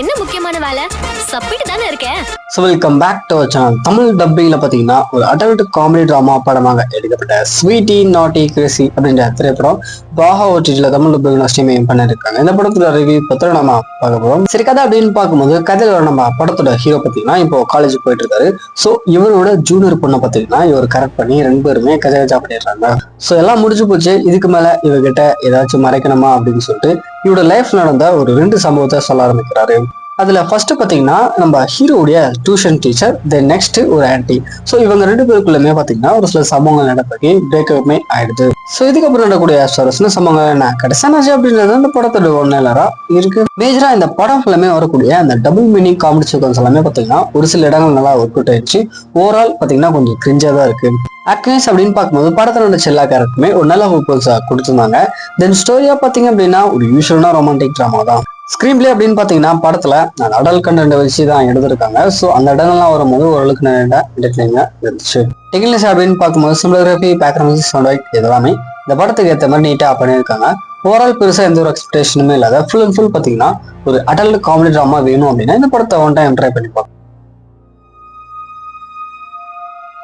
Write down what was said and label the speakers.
Speaker 1: என்ன முக்கியமான வேலை? சப்பிட்டு தானே இருக்கேன்.
Speaker 2: So welcome back to our channel. Tamil டப்பிங்ல பார்த்தீங்கன்னா ஒரு அடல்ட் காமெடி ட்ராமா படமாக எடுக்கப்பட்ட ஸ்வீட்டி நாட்டி கிரேசி அப்படின்ற திரைப்படம் பாஹா ஓடிடியில் தமிழ் டப்பிங் ஸ்ட்ரீமிங் பண்ணியிருக்காங்க. இந்த படத்தோட ரிவ்யூ பற்றி நம்ம பார்க்க போகிறோம். சரி, கதை அப்படின்னு பார்க்கும்போது கதையில நம்ம படத்தோட ஹீரோ பார்த்தீங்கன்னா இப்போ காலேஜ் போயிட்டு இருக்காரு. ஸோ இவரோட ஜூனியர் பொண்ணை பார்த்தீங்கன்னா இவர் கரெக்ட் பண்ணி 2 பேருமே கஜா பண்ணிடுறாங்க. ஸோ எல்லாம் முடிஞ்சு போச்சு. இதுக்கு மேல இவர்கிட்ட ஏதாச்சும் மறைக்கணுமா அப்படின்னு சொல்லிட்டு இவரோட லைஃப்ல நடந்த ஒரு 2 சம்பவத்தை சொல்ல ஆரம்பிக்கிறாரு. அதுல ஃபர்ஸ்ட் பாத்தீங்கன்னா நம்ம ஹீரோடைய டியூஷன் டீச்சர், தென் நெக்ஸ்ட் ஒரு ஆன்டி. ஸோ இவங்க 2 பேருக்குள்ளமே பாத்தீங்கன்னா ஒரு சில சம்பவங்கள் நடப்பி பிரேக்கப்புமே ஆயிடுது. ஸோ இதுக்கப்புறம் நடக்கக்கூடிய சின்ன சம்பவங்கள் என்ன கடைசியாச்சு அப்படின்றது அந்த படத்தோட ஒன்னலரா இருக்கு. மேஜரா இந்த படம் ஃபுல்லாமே வரக்கூடிய அந்த டபுள் மீனிங் காமெடி சீக்வன்ஸ் எல்லாமே பாத்தீங்கன்னா ஒரு சில இடங்கள் நல்லா ஒர்க் அவுட் ஆயிடுச்சு. ஓவரால் பாத்தீங்கன்னா கொஞ்சம் கிரிஞ்சா தான் இருக்கு. ஆக்டர்ஸ் அப்படின்னு பார்க்கும்போது படத்துல நடிச்ச எல்லா கேரக்டருமே ஒரு நல்ல ஹோப்பல்ஸா கொடுத்துருந்தாங்க. தென் ஸ்டோரியா பாத்தீங்க அப்படின்னா ஒரு யூஸ்வலான ரொமான்டிக் ட்ராமா தான். ஸ்கிரீன் பிளே அப்படின்னு பாத்தீங்கன்னா படத்துல அடல் கண்டென்ட் வச்சு தான் எடுத்திருக்காங்க. ஸோ அந்த இடங்கள்லாம் வரும்போது ஓரளவுக்கு நல்ல என்டர்டெய்னிங்கா இருந்துச்சு. டெக்னிக்கல்ஸ் அப்படின்னு பார்க்கும்போது சினிமோகிராஃபி, பேக்ரவுண்ட், சவுண்ட் எஃபெக்ட் இதெல்லாமே இந்த படத்துக்கு ஏற்ற மாதிரி நீட்டா பண்ணியிருக்காங்க. ஓவரால் பெருசா எந்த ஒரு எக்ஸ்பெக்டேஷனுமே இல்லாத ஃபுல் அண்ட் ஃபுல் பாத்தீங்கன்னா ஒரு அடல்ட் காமெடி ட்ராமா வேணும் அப்படின்னா இந்த படத்தை ஒன் டைம் ட்ரை பண்ணி பார்க்கலாம்.